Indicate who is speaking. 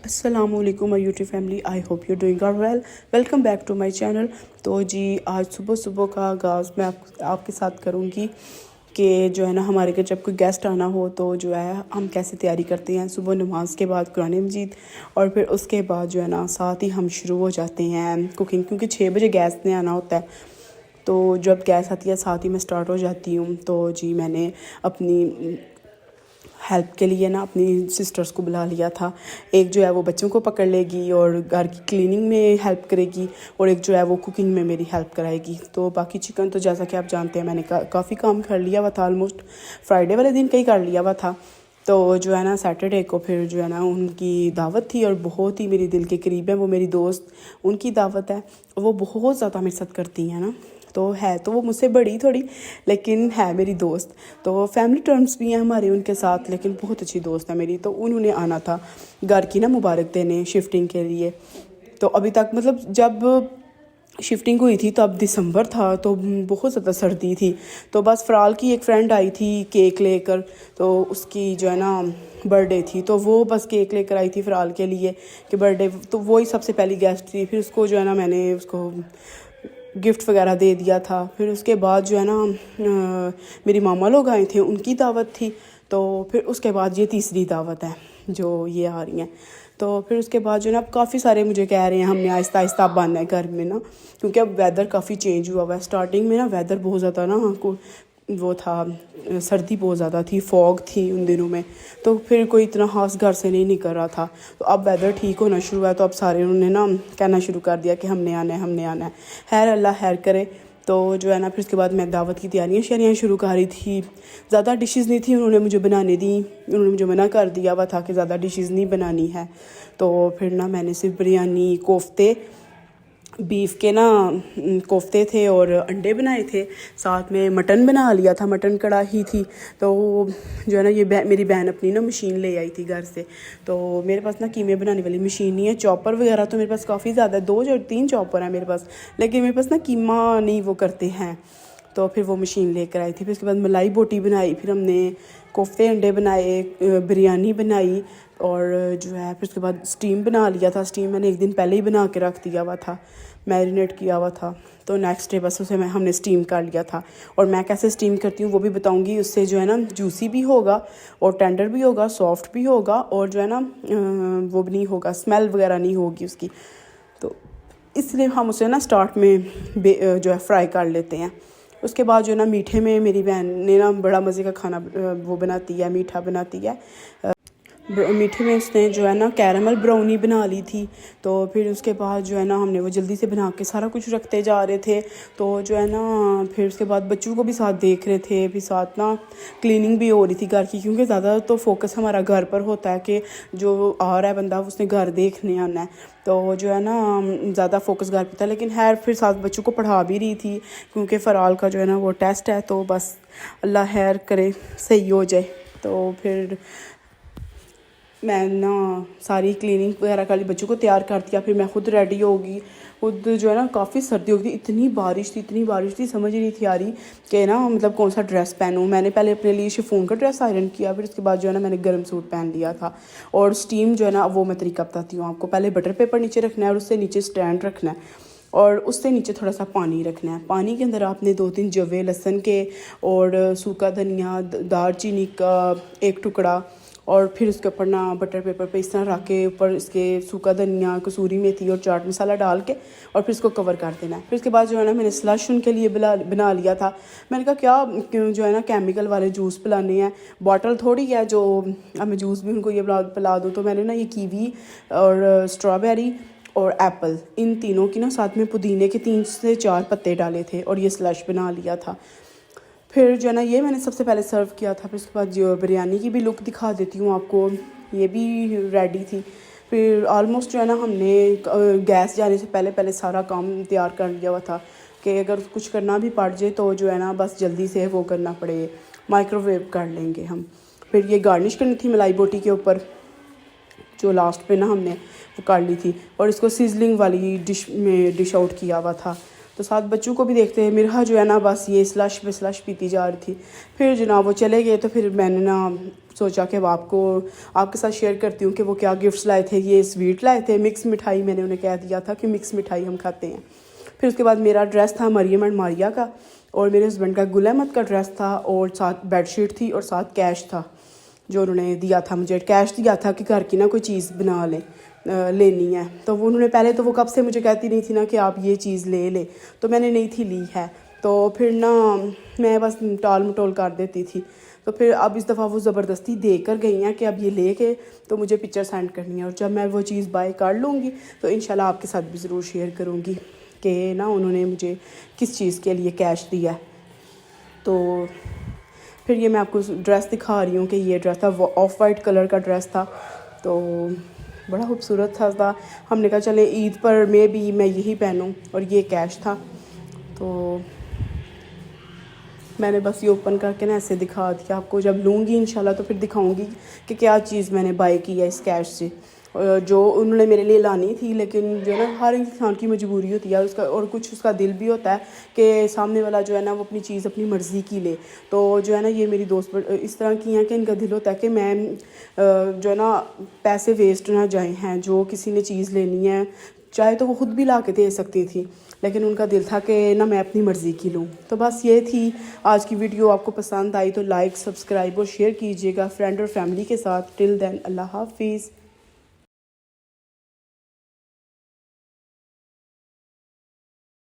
Speaker 1: अस्सलामुअलैकुम my YouTube family, I hope you doing are well. Welcome back to my channel. तो जी आज सुबह सुबह का आगाज़ मैं आपके साथ करूँगी कि जो है ना हमारे घर जब कोई गेस्ट आना हो तो जो है हम कैसे तैयारी करते हैं। सुबह नमाज के बाद कुरान मजीद और फिर उसके बाद जो है ना साथ ही हम शुरू हो जाते हैं कुकिंग, क्योंकि 6 बजे गैस ने आना होता है। तो जब गैस आती है साथ ही मैं स्टार्ट हो जाती हूँ। तो जी मैंने अपनी हेल्प के लिए ना अपनी सिस्टर्स को बुला लिया था। एक जो है वो बच्चों को पकड़ लेगी और घर की क्लीनिंग में हेल्प करेगी, और एक जो है वो कुकिंग में मेरी हेल्प कराएगी। तो बाकी चिकन तो जैसा कि आप जानते हैं मैंने काफ़ी काम कर लिया हुआ था, ऑलमोस्ट फ्राइडे वाले दिन कहीं कर लिया हुआ था। तो जो है ना सैटरडे को फिर जो है ना उनकी दावत थी, और बहुत ही मेरे दिल के करीब है वो मेरी दोस्त, उनकी दावत है। वो बहुत ज़्यादा मेरे साथ करती हैं ना, तो है तो वो मुझसे बड़ी थोड़ी, लेकिन है मेरी दोस्त। तो फैमिली टर्म्स भी हैं हमारे उनके साथ, लेकिन बहुत अच्छी दोस्त है मेरी। तो उन्होंने आना था घर की ना मुबारक देने शिफ्टिंग के लिए। तो अभी तक मतलब जब शिफ्टिंग हुई थी तो अब दिसंबर था, तो बहुत ज़्यादा सर्दी थी। तो बस फ़राल की एक फ़्रेंड आई थी केक लेकर, तो उसकी जो है ना बर्थडे थी, तो वो बस केक लेकर आई थी फ़राल के लिए कि बर्थडे। तो वही सबसे पहली गेस्ट थी। फिर उसको जो है ना मैंने उसको गिफ्ट वगैरह दे दिया था। फिर उसके बाद जो है ना मेरी मामा लोग आए थे, उनकी दावत थी। तो फिर उसके बाद ये तीसरी दावत है जो ये आ रही हैं। तो फिर उसके बाद जो है ना अब काफ़ी सारे मुझे कह रहे हैं हमने आहिस्ता आहिस्ता अब आना है घर में ना, क्योंकि अब वेदर काफ़ी चेंज हुआ हुआ है। स्टार्टिंग में ना वेदर बहुत ज़्यादा ना वो था, सर्दी बहुत ज़्यादा थी, फॉग थी उन दिनों में, तो फिर कोई इतना खास घर से नहीं निकल रहा था। तो अब वेदर ठीक होना शुरू हुआ है, तो अब सारे उन्होंने ना कहना शुरू कर दिया कि हमने आना है, हमने आना है। खैर अल्लाह खैर करे। तो जो है ना फिर उसके बाद मैं दावत की तैयारियाँ शैरियाँ शुरू कर रही थी। ज़्यादा डिशेज़ नहीं थी उन्होंने मुझे बनाने दी, उन्होंने मुझे मना कर दिया हुआ था कि ज़्यादा डिशेज़ नहीं बनानी है। तो फिर ना मैंने सिर्फ बिरयानी, कोफ्ते, बीफ के ना कोफ्ते थे और अंडे बनाए थे। साथ में मटन बना लिया था, मटन कढ़ाई थी। तो जो है ना ये मेरी बहन अपनी ना मशीन ले आई थी घर से। तो मेरे पास ना कीमे बनाने वाली मशीन नहीं है। चॉपर वगैरह तो मेरे पास काफ़ी ज़्यादा है, 2 या 3 चॉपर है मेरे पास, लेकिन मेरे पास ना कीमा नहीं वो करते हैं। तो फिर वो मशीन लेकर आई थी। फिर उसके बाद मलाई बोटी बनाई, फिर हमने कोफ्ते अंडे बनाए, बिरयानी बनाई, और जो है फिर उसके बाद स्टीम बना लिया था। स्टीम मैंने एक दिन पहले ही बना के रख दिया हुआ था, मैरिनेट किया हुआ था। तो नेक्स्ट डे बस उसे हमने स्टीम कर लिया था। और मैं कैसे स्टीम करती हूँ वो भी बताऊँगी। उससे जो है ना जूसी भी होगा और टेंडर भी होगा, सॉफ्ट भी होगा, और जो है ना वो भी नहीं होगा, स्मेल वगैरह नहीं होगी उसकी। तो इसलिए हम उसे ना स्टार्ट में जो है फ्राई कर लेते हैं। उसके बाद जो है ना मीठे में मेरी बहन ने ना बड़ा मज़े का खाना वो बनाती है, मीठा बनाती है। मीठे में उसने जो है ना कैरमल ब्राउनी बना ली थी। तो फिर उसके बाद जो है ना हमने वो जल्दी से बना के सारा कुछ रखते जा रहे थे। तो जो है ना फिर उसके बाद बच्चों को भी साथ देख रहे थे, फिर साथ ना क्लीनिंग भी हो रही थी घर की, क्योंकि ज़्यादा तो फोकस हमारा घर पर होता है कि जो आ रहा है बंदा उसने घर देखने आना है। तो जो है ना ज़्यादा फोकस घर पर था, लेकिन खैर फिर साथ बच्चों को पढ़ा भी रही थी, क्योंकि फ़राल का जो है ना वो टेस्ट है। तो बस अल्लाह खैर करे सही हो जाए। तो फिर मैं ना सारी क्लीनिंग वगैरह कर ली, बच्चों को तैयार कर दिया। फिर मैं खुद रेडी होगी। खुद जो है ना काफ़ी सर्दी हो गई थी, इतनी बारिश थी, समझ ही नहीं थी आ रही कि ना मतलब कौन सा ड्रेस पहनूँ। मैंने पहले अपने लिए शिफॉन का ड्रेस आयरन किया, फिर उसके बाद जो है ना मैंने गर्म सूट पहन लिया था। और स्टीम जो है ना वो मैं तरीका बताती हूँ आपको। पहले बटर पेपर नीचे रखना है, और उससे नीचे स्टैंड रखना है, और उससे नीचे थोड़ा सा पानी रखना है। पानी के अंदर आपने 2-3 जवे लहसुन के और सूखा धनिया, दालचीनी का 1 टुकड़ा, और फिर उसके ऊपर ना बटर पेपर पे इस तरह रख के ऊपर इसके सूखा धनिया, कसूरी मेथी और चाट मसाला डाल के, और फिर इसको कवर कर देना है। फिर उसके बाद जो है ना मैंने स्लश उनके लिए बना लिया था। मैंने कहा क्या जो है ना केमिकल वाले जूस पिलाने हैं, बॉटल थोड़ी है जो अब मैं जूस भी उनको ये पिला दूँ। तो मैंने ना ये कीवी और स्ट्रॉबेरी और एप्पल, इन तीनों की ना साथ में पुदीने के 3 से 4 पत्ते डाले थे, और ये स्लश बना लिया था। फिर जो है ना ये मैंने सबसे पहले सर्व किया था। फिर उसके बाद जो बिरयानी की भी लुक दिखा देती हूँ आपको, ये भी रेडी थी। फिर ऑलमोस्ट जो है ना हमने गैस जाने से पहले सारा काम तैयार कर लिया हुआ था कि अगर कुछ करना भी पड़ जाए तो जो है ना बस जल्दी से वो करना पड़े, माइक्रोवेव कर लेंगे हम। फिर ये गार्निश करनी थी मलाई बोटी के ऊपर, जो लास्ट पे ना हमने वो कर ली थी, और इसको सीजलिंग वाली डिश में डिश आउट किया हुआ था। तो साथ बच्चों को भी देखते हैं। मिरहा जो है ना बस ये स्लश पे स्लश पीती जा रही थी। फिर जनाब वो चले गए तो फिर मैंने ना सोचा कि वो आपके साथ शेयर करती हूँ कि वो क्या गिफ्ट्स लाए थे। ये स्वीट लाए थे, मिक्स मिठाई, मैंने उन्हें कह दिया था कि मिक्स मिठाई हम खाते हैं। फिर उसके बाद मेरा ड्रेस था मरियम एंड मारिया का, और मेरे हस्बैंड का गुल अहमद का ड्रेस था, और साथ बेडशीट थी और साथ कैश था जो उन्होंने दिया था मुझे। कैश दिया था कि घर की ना कोई चीज़ बना लेनी है। तो वो उन्होंने पहले तो वो कब से मुझे कहती नहीं थी ना कि आप ये चीज़ ले, तो मैंने नहीं थी ली है। तो फिर ना मैं बस टाल मटोल कर देती थी। तो फिर अब इस दफ़ा वो ज़बरदस्ती दे कर गई हैं कि अब ये ले के तो मुझे पिक्चर सेंड करनी है, और जब मैं वो चीज़ बाय कर लूँगी तो इंशाल्लाह आपके साथ भी ज़रूर शेयर करूँगी कि ना उन्होंने मुझे किस चीज़ के लिए कैश दिया है। तो फिर ये मैं आपको ड्रेस दिखा रही हूँ कि ये ड्रेस था, वो ऑफ वाइट कलर का ड्रेस था, तो बड़ा खूबसूरत था। हमने कहा चले ईद पर मैं यही पहनूँ, और ये कैश था। तो मैंने बस ये ओपन करके ना ऐसे दिखा दिया आपको। जब लूँगी इंशाल्लाह तो फिर दिखाऊंगी कि क्या चीज़ मैंने बाय की है इस कैश से, जो उन्होंने मेरे लिए लानी थी। लेकिन जो है ना हर इंसान की मजबूरी होती है उसका, और कुछ उसका दिल भी होता है कि सामने वाला जो है ना वो अपनी चीज़ अपनी मर्ज़ी की ले। तो जो है ना ये मेरी दोस्त इस तरह की हैं कि इनका दिल होता है कि मैं जो है ना पैसे वेस्ट ना जाए हैं। जो किसी ने चीज़ लेनी है चाहे तो वो ख़ुद भी ला के दे सकती थी, लेकिन उनका दिल था कि ना मैं अपनी मर्ज़ी की लूँ। तो बस ये थी आज की वीडियो। आपको पसंद आई तो लाइक, सब्सक्राइब और शेयर कीजिएगा फ्रेंड और फैमिली के साथ। टिल देन अल्लाह हाफिज़।